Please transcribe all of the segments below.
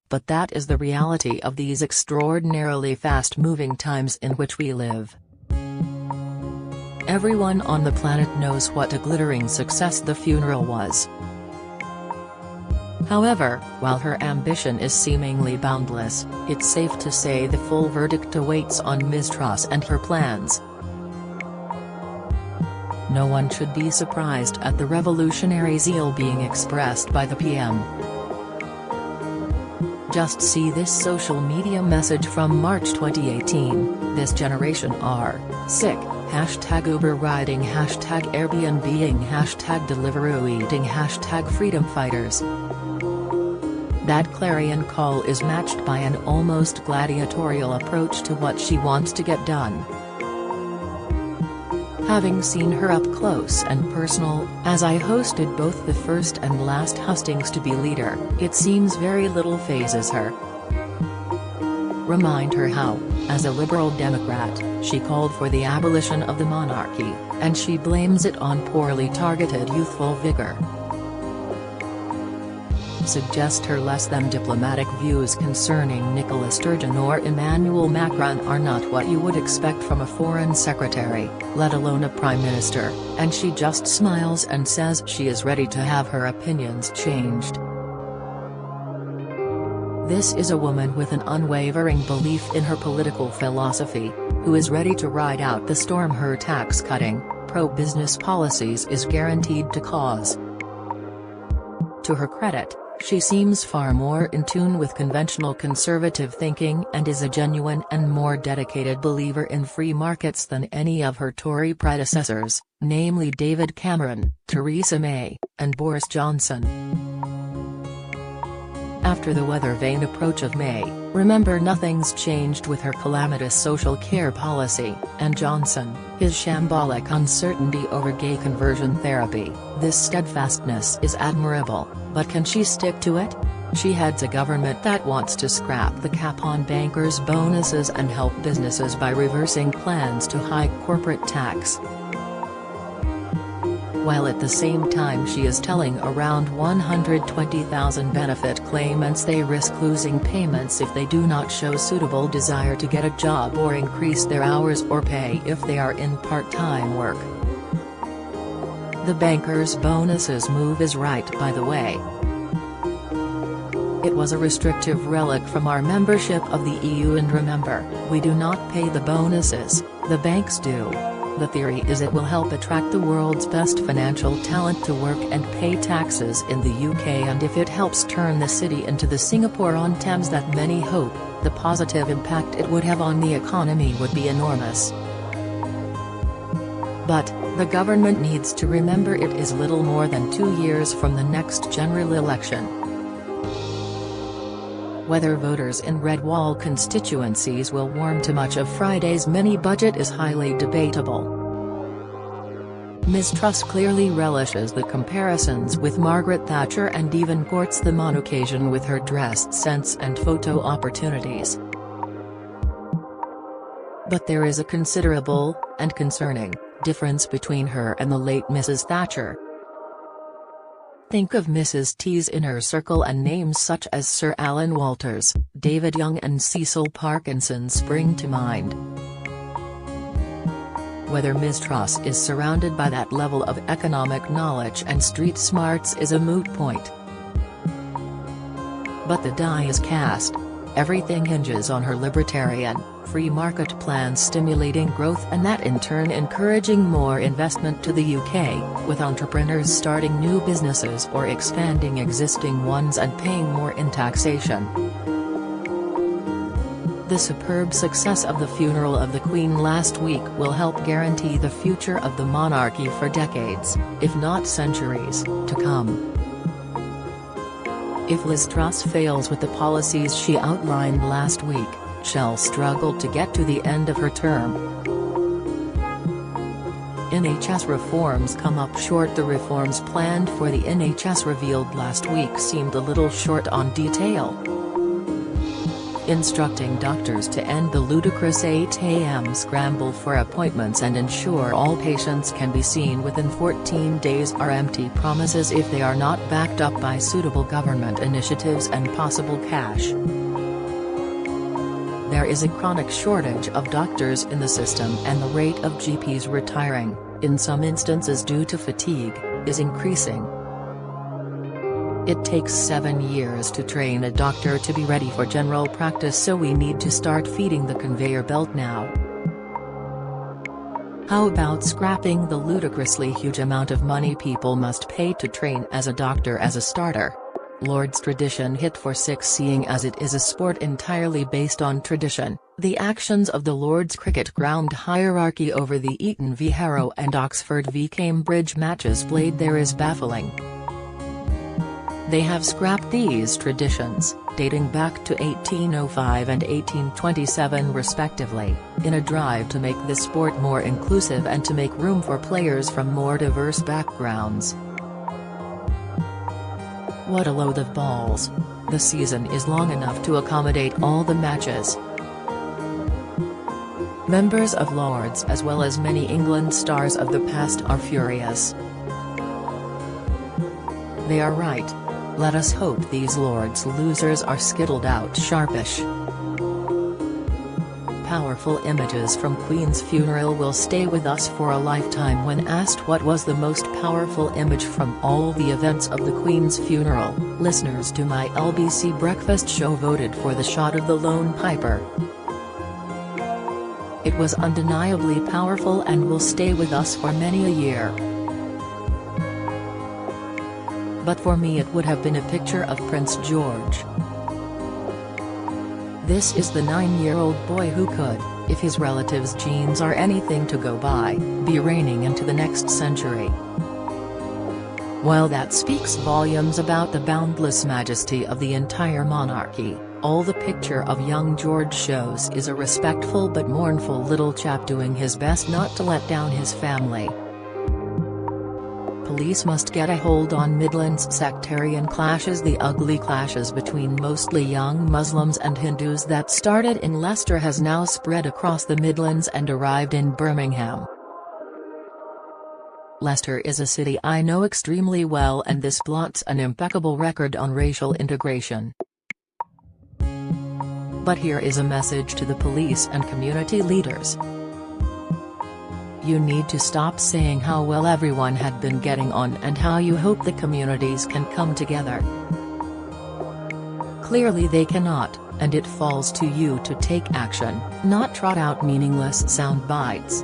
but that is the reality of these extraordinarily fast-moving times in which we live. Everyone on the planet knows what a glittering success the funeral was. However, while her ambition is seemingly boundless, it's safe to say the full verdict awaits on Ms. Truss and her plans. No one should be surprised at the revolutionary zeal being expressed by the PM. Just see this social media message from March 2018, "This generation are sick, #Uber riding, #Airbnb-ing, #Deliveroo eating, #freedom fighters." That clarion call is matched by an almost gladiatorial approach to what she wants to get done. Having seen her up close and personal, as I hosted both the first and last hustings to be leader, it seems very little phases her. Remind her how, as a liberal Democrat, she called for the abolition of the monarchy, and she blames it on poorly targeted youthful vigor. Suggest her less than diplomatic views concerning Nicola Sturgeon or Emmanuel Macron are not what you would expect from a foreign secretary, let alone a prime minister, and she just smiles and says she is ready to have her opinions changed. This is a woman with an unwavering belief in her political philosophy, who is ready to ride out the storm her tax-cutting, pro-business policies is guaranteed to cause. To her credit, she seems far more in tune with conventional conservative thinking and is a genuine and more dedicated believer in free markets than any of her Tory predecessors, namely David Cameron, Theresa May, and Boris Johnson. After the weather-vane approach of May, remember nothing's changed with her calamitous social care policy, and Johnson, his shambolic uncertainty over gay conversion therapy. This steadfastness is admirable, but can she stick to it? She heads a government that wants to scrap the cap on bankers' bonuses and help businesses by reversing plans to hike corporate tax. While at the same time she is telling around 120,000 benefit claimants they risk losing payments if they do not show suitable desire to get a job or increase their hours or pay if they are in part-time work. The bankers' bonuses move is right, by the way. It was a restrictive relic from our membership of the EU, and remember, we do not pay the bonuses, the banks do. The theory is it will help attract the world's best financial talent to work and pay taxes in the UK, and if it helps turn the city into the Singapore-on-Thames that many hope, the positive impact it would have on the economy would be enormous. But, the government needs to remember it is little more than 2 years from the next general election. Whether voters in red wall constituencies will warm to much of Friday's mini-budget is highly debatable. Ms. Truss clearly relishes the comparisons with Margaret Thatcher and even courts them on occasion with her dress sense and photo opportunities. But there is a considerable, and concerning, difference between her and the late Mrs. Thatcher. Think of Mrs. T's inner circle and names such as Sir Alan Walters, David Young and Cecil Parkinson spring to mind. Whether Ms. Truss is surrounded by that level of economic knowledge and street smarts is a moot point. But the die is cast. Everything hinges on her libertarian, free market plans stimulating growth, and that in turn encouraging more investment to the UK, with entrepreneurs starting new businesses or expanding existing ones and paying more in taxation. The superb success of the funeral of the Queen last week will help guarantee the future of the monarchy for decades, if not centuries, to come. If Liz Truss fails with the policies she outlined last week, she'll struggle to get to the end of her term. NHS reforms come up short. The reforms planned for the NHS revealed last week seemed a little short on detail. instructing doctors to end the ludicrous 8 a.m. scramble for appointments and ensure all patients can be seen within 14 days are empty promises if they are not backed up by suitable government initiatives and possible cash. There is a chronic shortage of doctors in the system, and the rate of GPs retiring, in some instances due to fatigue, is increasing. It takes 7 years to train a doctor to be ready for general practice, so we need to start feeding the conveyor belt now. How about scrapping the ludicrously huge amount of money people must pay to train as a doctor as a starter? Lord's tradition hit for 6. Seeing as it is a sport entirely based on tradition, the actions of the Lord's cricket ground hierarchy over the Eton v Harrow and Oxford v Cambridge matches played there is baffling. They have scrapped these traditions, dating back to 1805 and 1827 respectively, in a drive to make the sport more inclusive and to make room for players from more diverse backgrounds. What a load of balls. The season is long enough to accommodate all the matches. Members of Lord's as well as many England stars of the past are furious. They are right. Let us hope these Lord's losers are skittled out sharpish. Powerful images from Queen's funeral will stay with us for a lifetime. When asked what was the most powerful image from all the events of the Queen's funeral, listeners to my LBC Breakfast show voted for the shot of the lone piper. It was undeniably powerful and will stay with us for many a year. But for me it would have been a picture of Prince George. This is the 9-year-old boy who could, if his relatives' genes are anything to go by, be reigning into the next century. While that speaks volumes about the boundless majesty of the entire monarchy, all the picture of young George shows is a respectful but mournful little chap doing his best not to let down his family. Police must get a hold on Midlands sectarian clashes. The ugly clashes between mostly young Muslims and Hindus that started in Leicester has now spread across the Midlands and arrived in Birmingham. Leicester is a city I know extremely well, and this blots an impeccable record on racial integration. But here is a message to the police and community leaders. You need to stop saying how well everyone had been getting on and how you hope the communities can come together. Clearly they cannot, and it falls to you to take action, not trot out meaningless sound bites.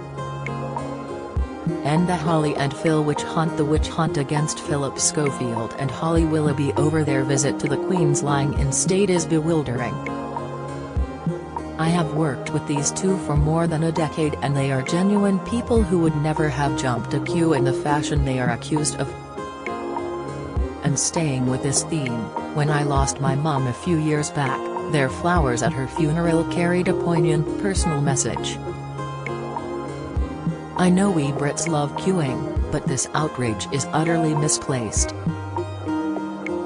End the Holly and Phil witch hunt. The witch hunt against Philip Schofield and Holly Willoughby over their visit to the Queen's lying in state is bewildering. I have worked with these two for more than a decade, and they are genuine people who would never have jumped a queue in the fashion they are accused of. And staying with this theme, when I lost my mum a few years back, their flowers at her funeral carried a poignant personal message. I know we Brits love queuing, but this outrage is utterly misplaced.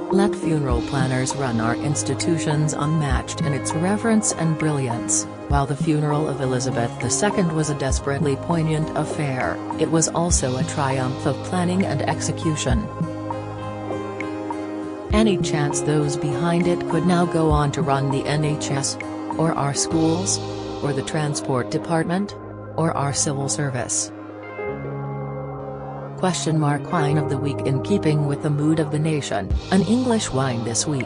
Let funeral planners run our institutions unmatched in its reverence and brilliance. While the funeral of Elizabeth II was a desperately poignant affair, it was also a triumph of planning and execution. Any chance those behind it could now go on to run the NHS, or our schools, or the Transport Department, or our civil service? Wine of the week. In keeping with the mood of the nation, an English wine this week.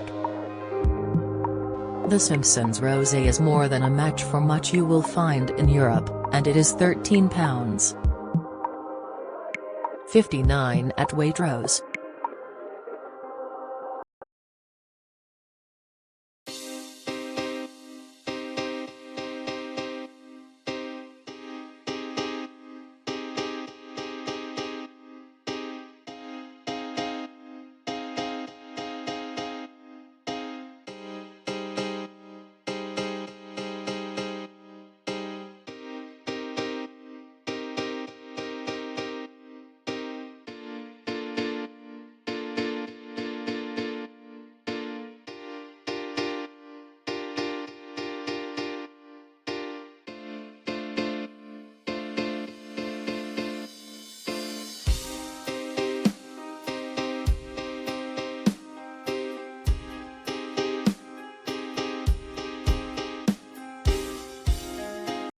The Simpsons Rosé is more than a match for much you will find in Europe, and it is £13.59 at Waitrose.